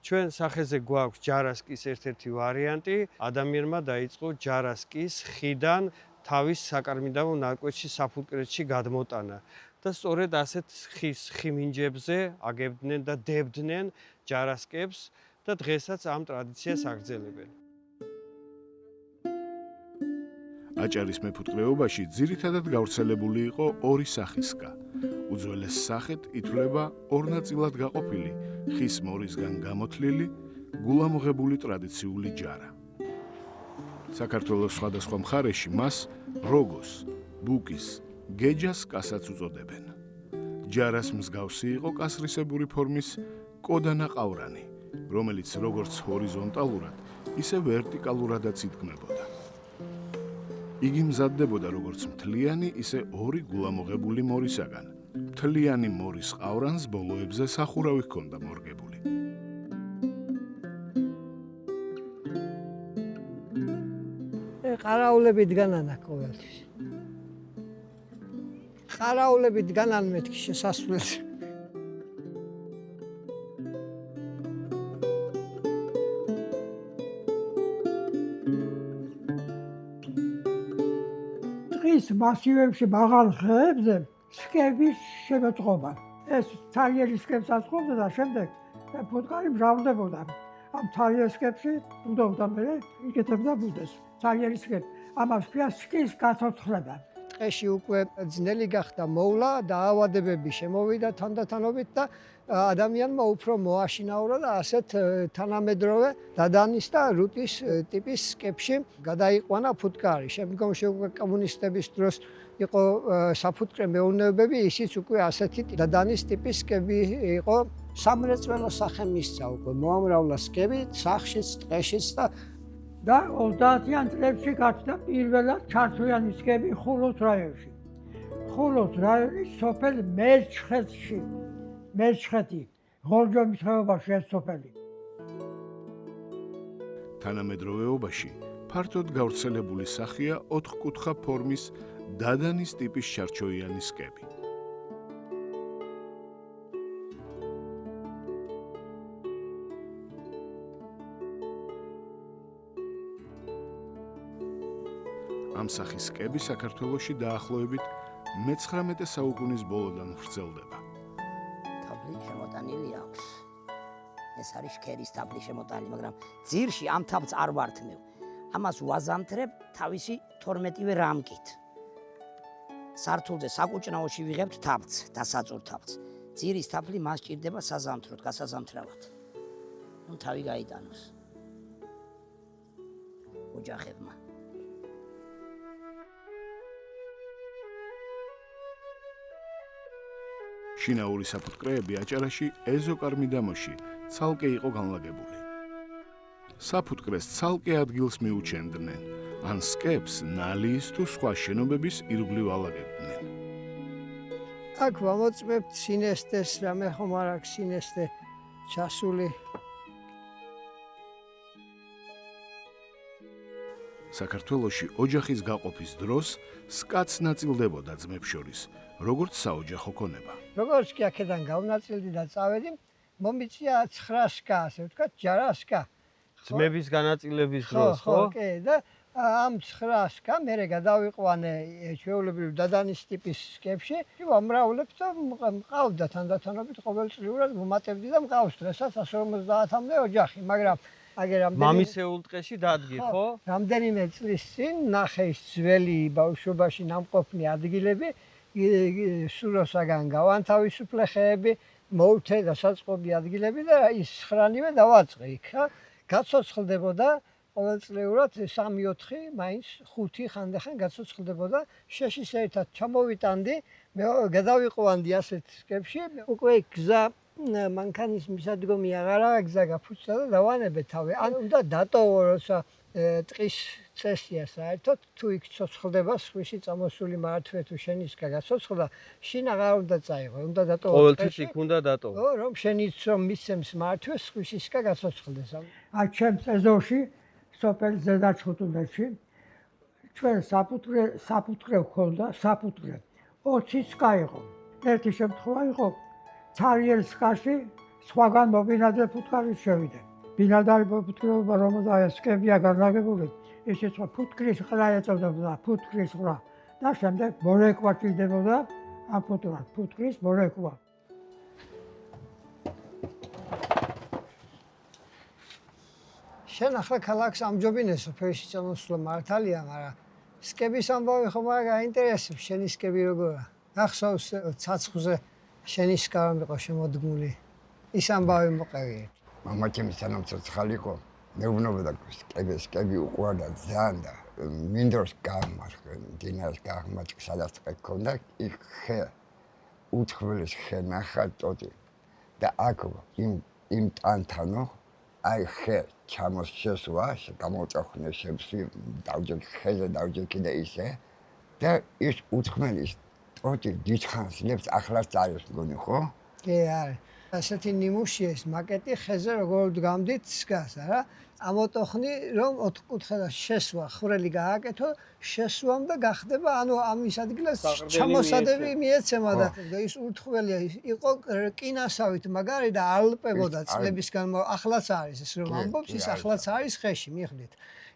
ჩვენ სახეზე გვაქვს ჯარასკის ერთ-ერთი ვარიანტი. ადამიანმა დაიწყო ჯარასკის ხიდან თავის საკარმიდამო ნაკვეთში საფუტკრეთში გადმოტანა და სწორედ ასეთ ხის ხიმინჯებზე აგებდნენ და დებდნენ ჯარასკებს და დღესაც ამ ტრადიციას აგრძელებენ. აჭარის მეფუტკრეობაში ძირითადად გავრცელებული იყო ორი სახისკა. უძველეს სახეთ ითვლება ორ ნაწილად გაყოფილი, ხის მორისგან გამოთლილი, გულამოღებული ტრადიციული ჯარა. საქართველოს სხვადასხვა მხარეში მას როგოს, ბუკის, გეჯას კასაც უწოდებენ. ჯარას მსგავსი იყო კასრისებური ფორმის კოდანა ყავრანი, რომელიც როგორც ჰორიზონტალურად, ისე ვერტიკალურადაც იდგმებოდა. იგი მზადდებოდა როგორც მთლიანი, ისე ორი გულამოღებული მორისაგან. მთლიანი მორის ყავრანს ბოლოებზე სახურავი ჰქონდა მორგებული. ყარაულები დგანან აქ ყოველთვის. ყარაულები დგანან მეთქი შესასვლელს. ტყის მასივებში მაღალ ხეებზე სკების შემოწყობა. ეს თალიერი სკებს აწყობდა და შემდეგ ფუტკარი მჟავდებოდა. ამ თალიერ სკებში ბუდობდა მე იკეთებდა ბუდეს. თალიერი სკები. ამას ქვია სკის გაცოცხლება. ტყეში უკვე ძნელი გახდა მოვლა, დაავადებები შემოვიდა თანდათანობით და ადამიანმა უფრო მოაშინაურა და ასეთ თანამედროვე დადანის და რუტის ტიპის სკებში გადაიყვანა ფუტკარი. შემდგომში უკვე კომუნისტების დროს იყო საფუტკრე მეურნეობები, ისიც უკვე ასეთი დადანის ტიპის სკები იყო. სამრეწველო სახე მისცა უკვე, მოამრავლა სკები სახლშიც, ტყეშიც და 30-იან წლებში გაჩნდა პირველად ჩართვიანი სკები ხულოს რაიონში. ხულოს რაიონის სოფელ მერჩხეთში. მერჩხეთი, ღორჯომის ხეობაში ეს სოფელი. თანამედროვეობაში ფართოდ გავრცელებული სახეა ოთხკუთხა ფორმის დადანის ტიპის ჩარჩოიანი სკები. ამ სახის სკები საქართველოში დაახლოებით მე-19 საუკუნის ბოლოდან ვრცელდება. თაბლი შემოტანილი აქვს. ეს არის შქერის თაბლი შემოტანილი, მაგრამ ძირში ამ თაბლს არ ვართმევ. ამას ვაზამთრებ თავისი 12-ვე რამკით. სართულზე საკუჭნაოში ვიღებთ თაბლს, დასაწურ თაბლს. ძირის თაბლი მას ჭირდება საზამთროდ, გასაზამთრავად. ნუ თავი გაიტანოს. ოჯახებმა. შინაური საფუტკრეები აჭარაში ეზოკარმიდამოში ცალკე იყო განლაგებული. საფუტკრეს ცალკე ადგილს მიუჩენდნენ, ან სკებს ნალიის თუ სხვა შენობების ირგვლივ ალაგებდნენ. აქ ვამოწმებთ სინესტეს, რამე ხომ არ აქვს სინესტე ჩასული. საქართველოში ოჯახის გაყოფის დროს სკაც ნაწილდებოდა ძმებს შორის, როგორც საოჯახო ქონება. როგორც კი აქედან გავნაწილდი და წავედი, მომიწია 9 სკა, ასე ვთქვათ, ჯარასკა. ძმების განაწილების დროს, ხო? ხო, კი, და ამ 9 სკა მე გადავიყვანე ჩვეულებრივ დადანის ტიპის სკებში, ვამრავლებთ და მყავდა თანდათანობით ყოველწლიურად მომატებდი და მყავს დღესაც 150-მდე ოჯახი, მაგრამ მამისეულ ტყეში დადგი, ხო? რამდენიმე წლის წინ ნახე ის ძველი ბავშვობაში ნამყოფნი ადგილები, სუროსაგან გავანთავისუფლე ხეები, მოვთე და საწყობი ადგილები და ის 9-ნივე დავაწყე იქ. გაცოცხლდებოდა ყოველწლიურად 3-4 მაინც 5 ხანდახან გაცოცხლდებოდა. შეშის ერთად ჩამოვიტანდი, მე გადავიყვანდი ასეთ სკებში, უკვე გზა მანქანის მისადგომი აღარა გზა გაფუჭდა და დავანებე თავი. ან უნდა დატოვო, როცა ტყის წესია საერთოდ, თუ იქ ცოცხლდება სხვისი წამოსული მართვე თუ შენისკა გაცოცხლდა, შინ აღარ უნდა წაიღო, უნდა დატოვო. ყოველთვის იქ უნდა დატოვო. ო, რომ შენიც რომ მისცემს მართვე სხვისისკა გაცოცხლდეს. აი ჩემს ეზოში სოფელ ზედაჩხუტუნეთში ჩვენ საფუთრე ვქონდა, საფუთრე 20 გაიყო. ერთი შემთხვევა იყო ცარიელს ხაში სხვაგან მობინადრე ფუტკარის შევიდა. ბინადარი ფუტკრეობა რომელზეც სკებია განლაგებული, ისიც ფუტკრის ყრა ეწოდებოდა, ფუტკრის ყრა და შემდეგ მოლეკვა ჭირდებოდა ამ ფუტკრის მოლეკვა. შენ ახლა ქალაქს ამჯობინეს სოფელში წამოსვლა მართალია, მაგრამ სკების ამბავი ხომ არ გაინტერესებს, შენი სკები როგორა? გახსოვს ცაცხლზე შენი სკა რომ იყო შემოდგმული. ის ამბავი მოყევი. მამაჩემი სანამ ცოცხალი იყო, მეუბნებოდა სკები უყვარდა ძალიან და მინდორს გააღმართე, დინას გააღმართე, სადაც ტყე ჰქონდა, იქ ხე უთხვილის ხე ნახა ტოტი და აქ იმ ტანთანო აი ხე ჩამოს შესვა, გამოწახნე შევსვი, დავჯერ ხეზე დავჯერ კიდე ისე და ის უთხმელის ტოტი დიდხანს ლებს ახლაც წაიოს მგონი ხო? კი, არის. ასეთი ნიმუშია ეს მაკეტი ხეზე როგორ დგამდით სკას, არა? ამოტოხნი რომ ოთხკუთხედა შესვა, ხვრელი გააკეთო, შესვამ და გახდება, ანუ ამის ადგილას ჩამოსადები მიეცემა და ის უთხველი იყო კინასავით მაგარი და ალპებოდა წლების განმავლობაში. ახლაც არის ეს რომ ამბობს, ის ახლაც არის ხეში, მიხვდით.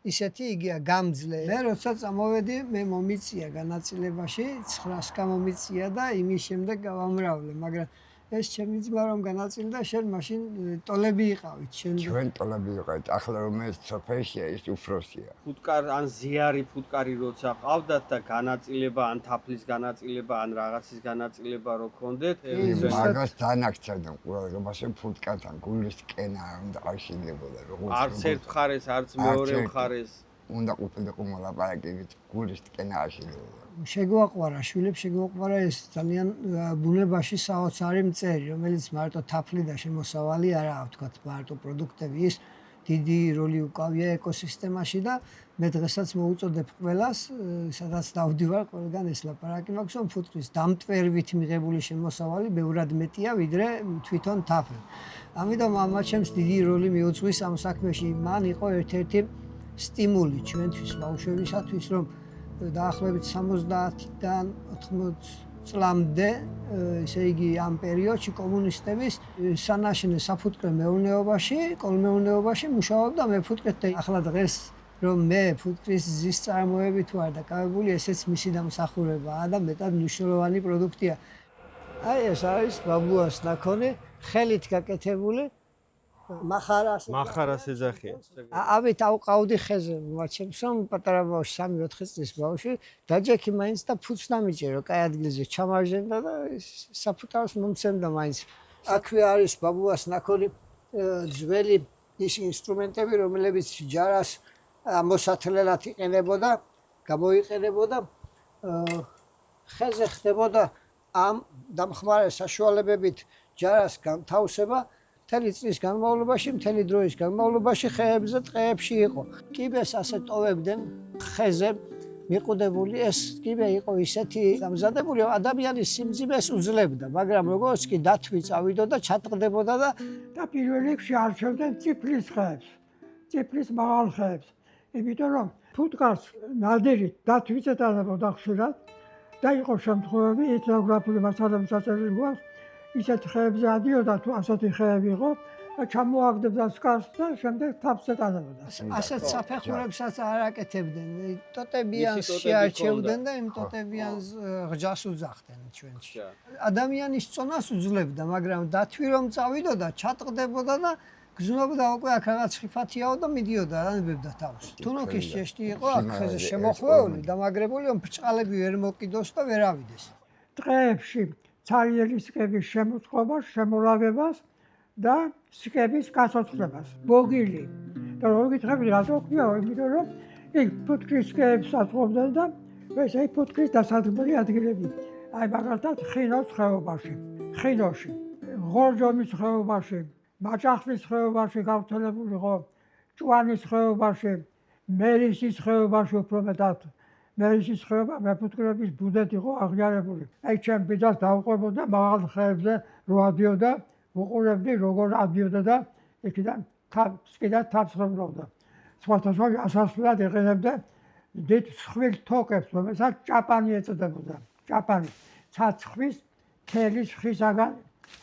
ისეთი იგია გამძლე. მე როცა წამოვედი, მე მომიწია განაწილებაში, 9 სკა მომიწია და იმის შემდეგ გავამრავლე, მაგრამ ეს ჩემი ძმა რომ განაწილდა, შენ მაშინ ტოლები იყავით, შენ. ჩვენ ტოლები ვიყავით, ახლა რომ ეს სოფელშია, ის უფროსია. ფუტკარი ან ზიარი ფუტკარი როცა ყავდათ და განაწილება, ან თაფლის განაწილება, ან რაღაცის განაწილება რო ქონდეთ, მაგას დანაქცევდნენ ყველგან ფუტკართან გულის კენა უნდა აღშინდებოდა, როგორც არც ერთ მხარეს, არც მეორე მხარეს უნდა ყოფილიყო მოლაპარაკებით, გულის კენა აღშინდებოდა. შეგვაყვარა, შვილებს შეგვაყვარა ეს ძალიან ბუნებაში საოცარი მწერი, რომელიც მარტო თაფლი და შემოსავალი არაა, ვთქვათ, მარტო პროდუქტები, ის დიდი როლი უკავია ეკოსისტემაში და მე დღესაც მოუწოდებ ყველას, სადაც დავდივარ, ყველგან ეს ლაპარაკი მაქვს, რომ ფუტკრის დამტვერვით მიღებული შემოსავალი ბევრად მეტია, ვიდრე თვითონ თაფლი. ამიტომ ამაჩემს დიდი როლი მიუძღვის ამ საქმეში. მან იყო ერთ-ერთი სტიმული ჩვენთვის ბავშვებისათვის, რომ დაახლოებით 70-დან 80 წლამდე, ესე იგი ამ პერიოდში კომუნისტების სანაშენე საფუტკრე მეურნეობაში, კოლმეურნეობაში მუშაობდა მეფუტკრეთ და ახლა დღეს რომ მე ფუტკრის ზის წარმოებით ვარ დაკავებული, ესეც მისი დამსახურებაა და მეტად მნიშვნელოვანი პროდუქტია. აი ეს არის ბაბუას ნაქონი, ხელით გაკეთებული. მახარას ეძახიან. ამით ავყავდი ხეზე, მოაჩემს რომ პატარა ბავშვი 3-4 წლის ბავშვი დაჯექი მაინც და ფუც დამიჭერო, კაი ადგილზე ჩამარჯვენდა და საფუტარს მომცემდა მაინც. აქვე არის ბაბუას ნაქონი ძველი ის ინსტრუმენტები, რომლებიც ჯარას მოსათლელად იყენებოდა, გამოიყენებოდა, ხეზე ხდებოდა ამ დამხმარე საშუალებებით ჯარას განთავსება. მთელი წლის განმავლობაში, მთელი დროის განმავლობაში ხეებზე, ტყეებში იყო. კიბეს ასე ტოვებდნენ ხეზე მიყუდებული, ეს კიბე იყო ისეთი დამზადებული, რომ ადამიანის სიმძიმეს უძლებდა, მაგრამ როგორც კი დათვი წავიდოდა, ჩატყდებოდა და პირველ რიგში არჩევდნენ წიფლის ხეებს, წიფლის მაღალ ხეებს. იმიტომ რომ ფუტკარს ნადირით დათვით ეტანებოდა ხშირად და იყო შემთხვევები, ეთნოგრაფიული მასალების წარწერილი გვაქვს, ისეთ ხეებზე ადიოდა, თუ ასეთი ხეები იყო და ჩამოაგდებდა სკას და შემდეგ თაფს ეტანებოდა. ასეთ საფეხურებსაც არ აკეთებდნენ. ტოტებიანს შეარჩევდნენ და იმ ტოტებიანს ღჯას უძახდნენ ჩვენში. ადამიანის წონას უძლებდა, მაგრამ დათვი რომ წავიდოდა, ჩატყდებოდა და გზნობდა უკვე აქ რაღაც ხიფათიაო და მიდიოდა, ანებებდა თავს. თუნუქის შეშტი იყო აქ ხეზე შემოხვეული, დამაგრებული, რომ ბრჭყალები ვერ მოკიდოს და ვერ ავიდეს. ტყეებში ცარიელი სკების შემოწყობას, შემოლავებას და სკების გაცოცხლებას. ბოგილი და რო გითხები რატო ქვია, იმიტომ რომ იქ ფუტკრის სქეებს აწყობდნენ და ეს აი ფუტკრის დასადგმელი ადგილები. აი მაგალითად ხინოს ხეობაში, ხინოში, ღორჯომის ხეობაში, მაჭახლის ხეობაში გავრცელებული იყო, ჭვანის ხეობაში, მერისის ხეობაში უფრო მეტად. მერისის ხეობა მეფუტკრების ბუდეთ იყო აღიარებული. აი ჩემ ბიძას დავყვებოდა მაღალ ხეებზე რო ადიოდა, ვუყურებდი როგორ ადიოდა და იქიდან თავს ხრობდა. სხვათა შორის ასასვლელად იყენებდა დიდ სხვილ თოკებს, რომელსაც ჭაპანი ეწოდებოდა. ჭაპანი ცაცხვის თელის ხისაგან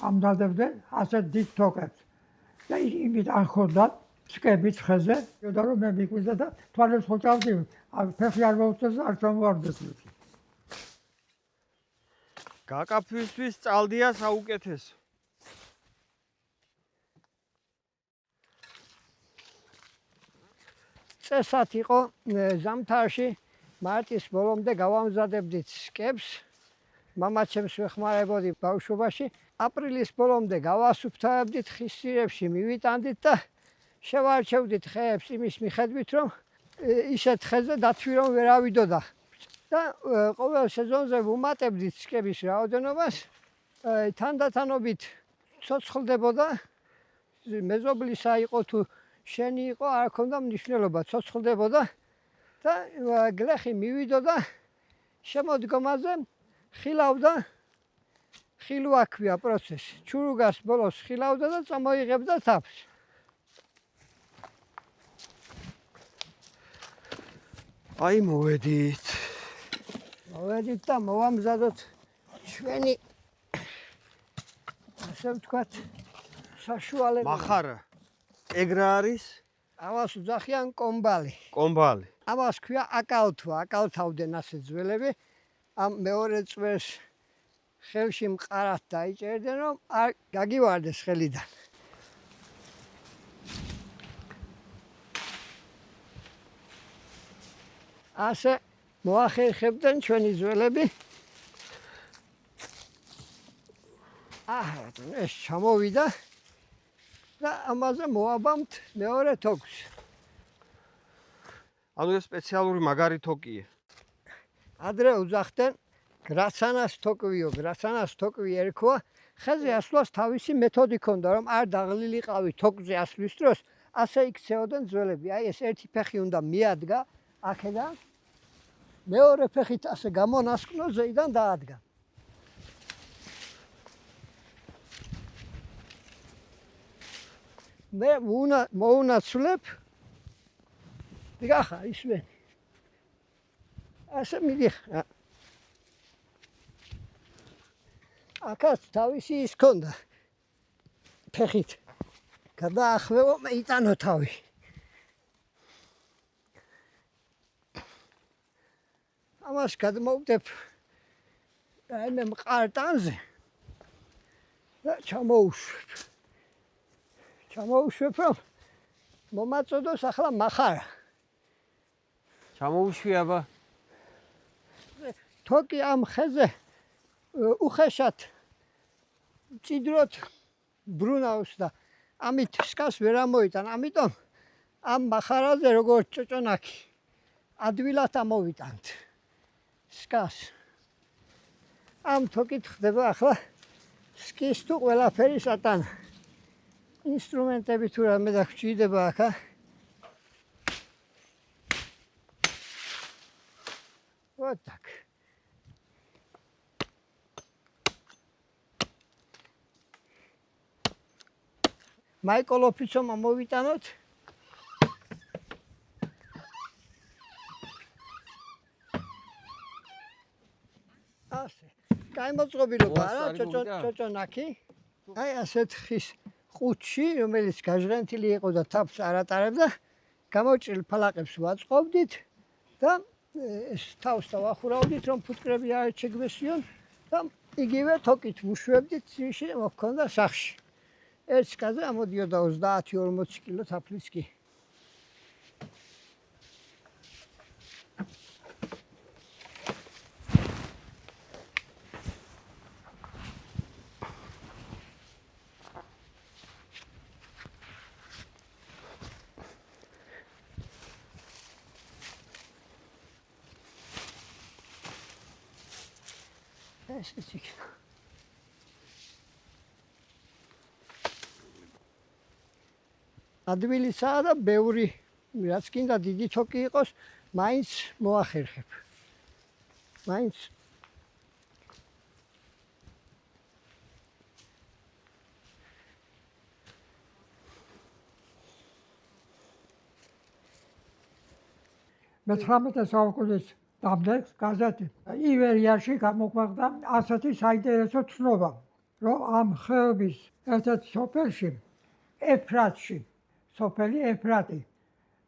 ამზადებდნენ ასეთ დიდ თოკებს. და იმით არ ხოდათ სკების ხეზე, და რომ მე მიკვირდა და თვალებს ხოჭავდი, ფეხი არ მოუწევს და არ ჩამოვარდეს. გაკაფისთვის წალდია საუკეთესო. წესად იყო ზამთარში მარტის ბოლომდე გავამზადებდით სკებს. მამაჩემს ვეხმარებოდი ბავშვობაში. აპრილის ბოლომდე გავასუფთავებდით, ხის სირებში მივიტანდით და შევარჩევდით ხეებს იმის მიხედვით, რომ ისეთ ხეზე დათვი რომ ვერ ავიდოდა. და ყოველ სეზონზე ვუმატებდით სკების რაოდენობას. თანდათანობით ცოცხლდებოდა. მეზობლისა იყო თუ შენი იყო, არ ჰქონდა მნიშვნელობა, ცოცხლდებოდა და გლეხი მივიდოდა შემოდგომაზე, ხილავდა, ხილვა ქვია პროცესი. ჩურუგას ბოლოს ხილავდა და წამოიღებდა თავს. აი მოვედით. მოვედით და მოვამზადოთ ჩვენი ასე ვთქვათ საშუალება. მახარა. ეგრა არის? ამას უძახიან კომბალი. კომბალი. ამას ქვია აკალთვა, აკალთავდნენ ასე ძველები. ამ მეორე წვერს ხელში მყარად დაიჭერდნენ, რომ არ გაგივარდეს ხელიდან. ასე მოახერხებდნენ ჩვენი ძველები. ეს ჩამოვიდა და ამაზე მოაბამთ მეორე თოქს. ანუ ეს სპეციალური მაგარი თოკია. ადრე უძახდნენ გრაცანას თოკვიო, გრაცანას თოკვი ერქვა. ხეზე ასვლას თავისი მეთოდი ჰქონდა, რომ არ დაღლილიყავი თოქზე ასვლის დროს, ასე იქცეოდნენ ძველები. აი ეს ერთი ფეხი უნდა მიადგა აქედან, მეორე ფეხით ასე გამონასკნო, ზეიდან დაადგა. მე მოუნაცვლებ, დიგახა ისვე. ასე მიდიხარ. აკაც თავისი ის ქონდა. ფეხით. გადაახვევო, მე იტანო თავი. ამას გადმოვდებ მე მყარტანზე და ჩამოუშვებ. ჩამოუშვებ, რომ მომაწოდოს ახლა მახარა. ჩამოუშვიაბა. თოკი ამ ხეზე უხეშად ჭიდროთ ბრუნავს და ამით სკას ვერ ამოიტან. ამიტომ ამ მახარაზე როგორც ჭოჭონაკი ადვილად ამოვიტანთ სკას. ამ თოკით ხდება ახლა სკის თუ ყველაფერი სატანა. ინსტრუმენტები თუ რამე დაგჭირდება აქა. Вот так. მაიკოლოფიცო მომოვიტანოთ. ასე. გაიმოწყობილობა რა, ჭოჭონაკი. აი ასეთ ხის ყუთში, რომელიც გაჟღენთილი იყო და თავს არ ატარებდა, გამოჭრილ ფალაყებს ვაწყობდით და ეს თავს დავახურავდით, რომ ფუტკრები არ შეგვესიონ და იგივე თოკით ვუშვებდით, წინში მოქონდა სახში. ერთ სკაზე ამოდიოდა 30-40 კილო თაფლიც კი. ესეც იქნება. ადვილიცაა და ბევრი, რაც კიდე დიდი თოკი იყოს, მაინც მოახერხებ. მაინც მე-19 საუკუნის დამდეგს გაზეთი ივერიაში გამოქვეყნდა ასეთი საინტერესო ცნობა, რომ ამ ხეობის ერთ-ერთ სოფელში, ეფრატში, სოფელი ეფრატი,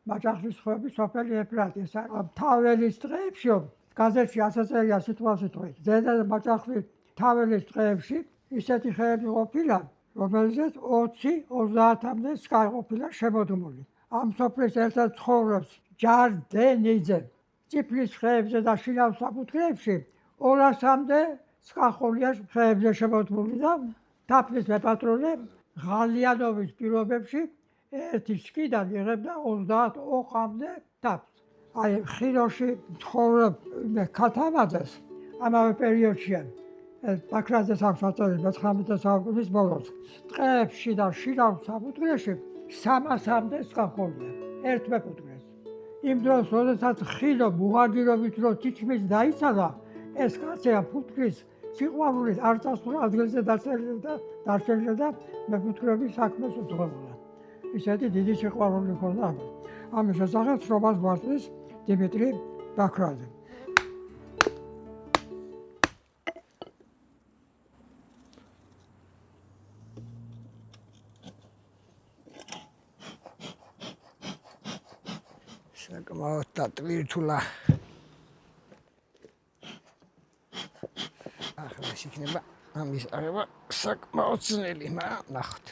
მაჭახლის ხეობის სოფელი ეფრატი, ეს არის თაველის დღეებში, გაზეთში ასე წერია სიტყვასიტყვით, ზედა მაჭახლის თაველის დღეებში ისეთი ხეები ყოფილა, რომელზეც 20-30-მდე სკაი ყოფილა შემოდმული. ამ სოფლის ერთ-ერთ ცხოვრობს ჯარდენიძე. წიფლის ხეებზე და შინავ საფუძვლებში 200-მდე სკახოლია ხეებზე შემოდმული და თაფლის მეპატრონე ღალიანოვის პირობებში ერთი სკიდან იღებდა 30 ოყამდე თაფლს. აი ხილოში ცხოვრობ ქათამაძეს ამავე პერიოდშია. ბაქრაძეს აქვს აწერილი მე-19 საუკუნის ბოლოს. ტყეებში და შინავ საფუძვლებში 300-მდე სკახოლია ერთ მეფუტკრეს. იმ დროს, როდესაც ხილო ბუღარდირობით რო თითქმის დაიცალა, ეს კაცია ფუტკრის სიყვარულით არ წასულა ადგილზე დარჩენილა და მეფუტკრების საქმეს უძღვებოდა. ისეთი დიდი სიყვარული ჰქონდა. ამის შესახებ ცნობას გვაწვდის დიმიტრი ბაქრაძე. საკმაოდ დატვირთულა. ახლა ეს იქნება ამის აღება საკმაოდ ძნელი, მაგრამ ნახოთ.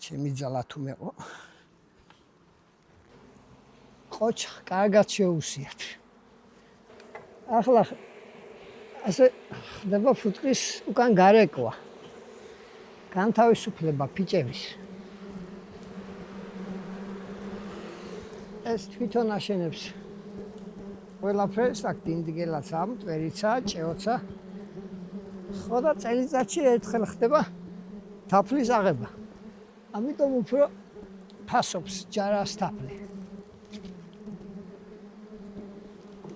ჩემი ძალა თუ მეყო. ყოჩ კარგად შეუსიათ. ახლა ასე ხდება ფუტკრის უკან გარეკვა. განთავისუფლება ფიჭების. ეს თვითონ აშენებს ყველაფერს, აქ დინდგელაც ამტვერიცა, ჭეოცა. ხო და წელიწადში ერთხელ ხდება თაფლის აღება. ამიტომ უფრო ფასობს ჯარას თაფლი.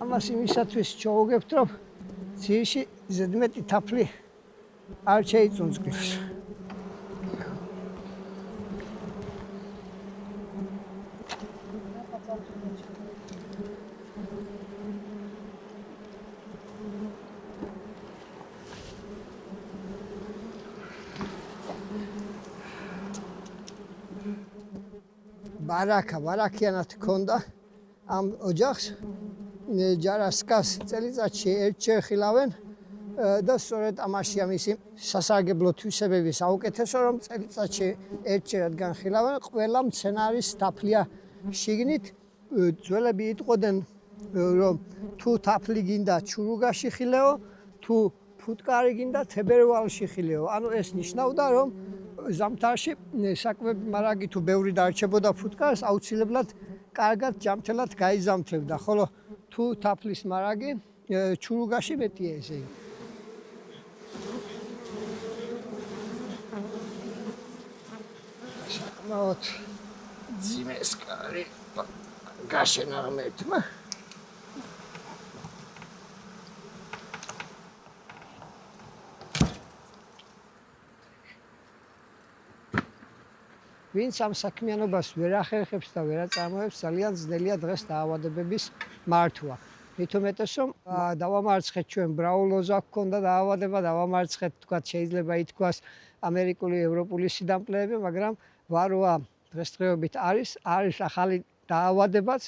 ამას იმისათვის ჩაუგებთ, რომ ძირში ზედმეტი თაფლი არ შეიწუნძგლოს. ბარაქიანად ჰქონდა ამ ოჯახს. ჯარასკას წელიწადში ერთჯერ ხილავენ და სწორედ ამაშია მისი სასარგებლო თვისებები საუკეთესო, რომ წელიწადში ერთჯერად განხილავენ. ყველა მცენარის თაფლია შიგნით. ძველები იტყოდნენ, რომ თუ თაფლი გინდა ჩურუგაში ხილეო, თუ ფუტკარი გინდა თებერვალში ხილეო. ანუ ეს ნიშნავდა, რომ ზამთარში საკვები მარაგი თუ ბევრი დარჩებოდა ფუტკარს, აუცილებლად კარგად ჯამთელად გაიზამთრებდა, ხოლო თუ თაფლის მარაგი ჩურუგაში მეტია ესე იგი. საკმაოდ ძიმეს კარი გაშენა ღმერთმა. ვინც ამ საქმიანობას ვერ ახერხებს და ვერ აწარმოებს, ძალიან ძნელია დღეს დაავადებების მართვა. მით უმეტეს, რომ დავამარცხეთ ჩვენ ბრაულოზა გქონდა დაავადება, დავამარცხეთ, თქვა შეიძლება ითქვას ამერიკული, ევროპული სიდამპლეები, მაგრამ ვაროა დღესდღეობით არის ახალი დაავადებაც,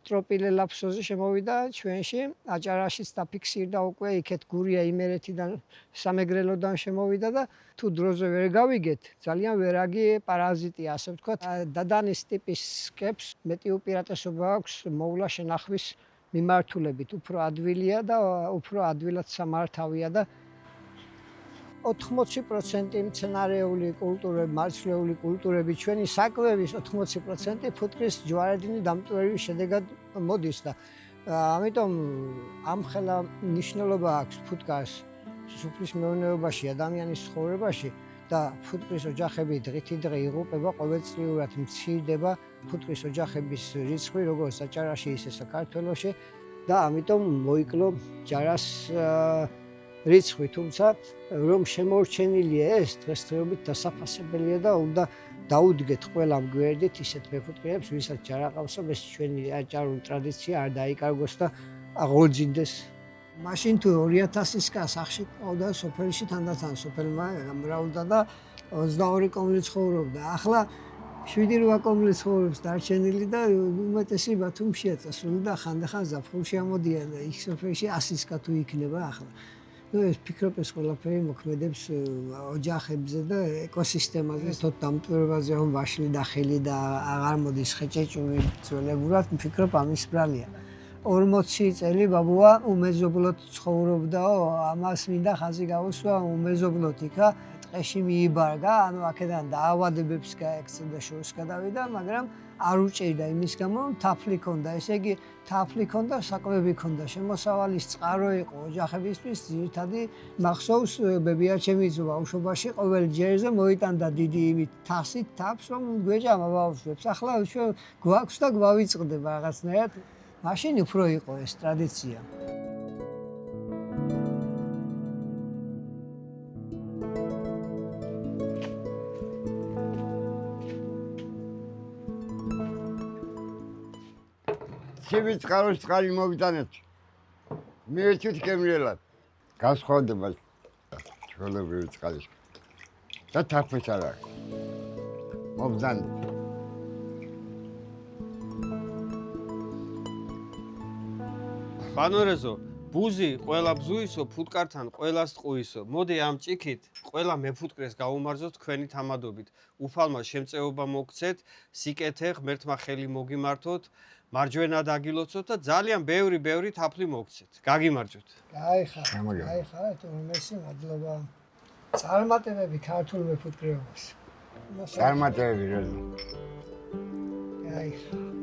ტროპილელაფსოზი შემოვიდა ჩვენში, აჭარაშიც დაფიქსირდა უკვე, იქეთ გურია იმერეთიდან, სამეგრელოდან შემოვიდა და თუ დროზე ვერ გავიგეთ, ძალიან ვერაგი პარაზიტია, ასე ვთქვათ, დადანის ტიპის სკეპს მეტი უპირატესობა აქვს მოვლა შენახვის მიმართულებით, უფრო ადვილია და უფრო ადვილად სამართავია და 80% მცენარეული კულტურები, მარცვლეული კულტურები, ჩვენი საკვების 80% ფუტკრის ჯვარედინი დამტვერვის შედეგად მოდის და ამიტომ ამხელა მნიშვნელობა აქვს ფუტკარს სუფრის მეურნეობაში, ადამიანის ცხოვრებაში და ფუტკრის ოჯახები დღითიდღე იღუპება, ყოველწლიურად მცირდება ფუტკრის ოჯახების რიცხვი, როგორც აჭარაში, ისე საქართველოში და ამიტომ მოიკლო ჯარას რიცხვი, თუმცა რომ შემორჩენილია ეს დღესდღეობით დასაფასებელია და უნდა დაუდგეთ ყველამ გვერდით ისეთ მეფუტკრეებს, ვისაც ჯარა ყავსო, ეს ჩვენი აჭარული ტრადიცია არ დაიკარგოს და აღორძინდეს. მაშინ თუ 2000-ის სახში ყავდა სოფელში თანდათან სოფელმა გამრავლდა და 22 კომლი ცხოვრობდა. ახლა 7-8 კომლი ცხოვრობს დარჩენილი და უმეტესი ბათუმშია წასული და ხანდახან ზაფხულში ამოდიან და იქ სოფელში 100-ის თუ იქნება ახლა. ეს ფიქრობ ეს ყველაფერი მოქმედებს ოჯახებზე და ეკოსისტემაზე, თოთ დამტვერვაზე რომ ვაშლი და ხილი და აღარ მოდის ხეჭეჭური ძველებურად, ფიქრობ ამის ბრალია. 40 წელი ბაბუა უმეზობლოდ ცხოვრობდაო, ამას მინდა ხაზი გავუსვა უმეზობლოდ იქა ტყეში მიიბარგა, ანუ აქედან დაავადებებს გაექცა და შორს გადავიდა, მაგრამ არ უჭირდა იმის გამო, რომ თაფლი ქონდა, ესე იგი თაფლი ქონდა, საკვები ქონდა, შემოსავალის წყარო იყო ოჯახებისთვის ძირითადი მახსოვს ბებიაჩემიც ბავშვობაში ყოველ ჯერზე მოიტანდა დიდი იმით თასით თაფს, რომ გვეჭამა ბავშვებს. ახლა ჩვენ გვაქვს და გვავიწყდება რაღაცნაირად. მაშინ უფრო იყო ეს ტრადიცია. ცივი წყაროს წყალი მოვიტანეთ. მიეჩვით კემრიელად. განსხვავდება ჩვეულებრივი წყალის და თაფლიც არ აქვს. მოვიტანეთ. ბანორეზო, ბუზი ყველა ბზუისო, ფუტკართან ყველას ტყუისო. მოდი ამ ჭიქით ყველა მეფუტკრეს გაუმარჯოთ თქვენი თამადობით. უფალმა შემწეობა მოგცეთ, სიკეთე ღმერთმა ხელი მოგიმართოთ, მარჯვენა დაგილოცოთ და ძალიან ბევრი თაფლი მოგცეთ. გაგიმარჯოთ. გაიხარა, თუმცა მადლობა. წარმატებები ქართულ მეფუტკრეობას. წარმატებები როდი. გაიხარა.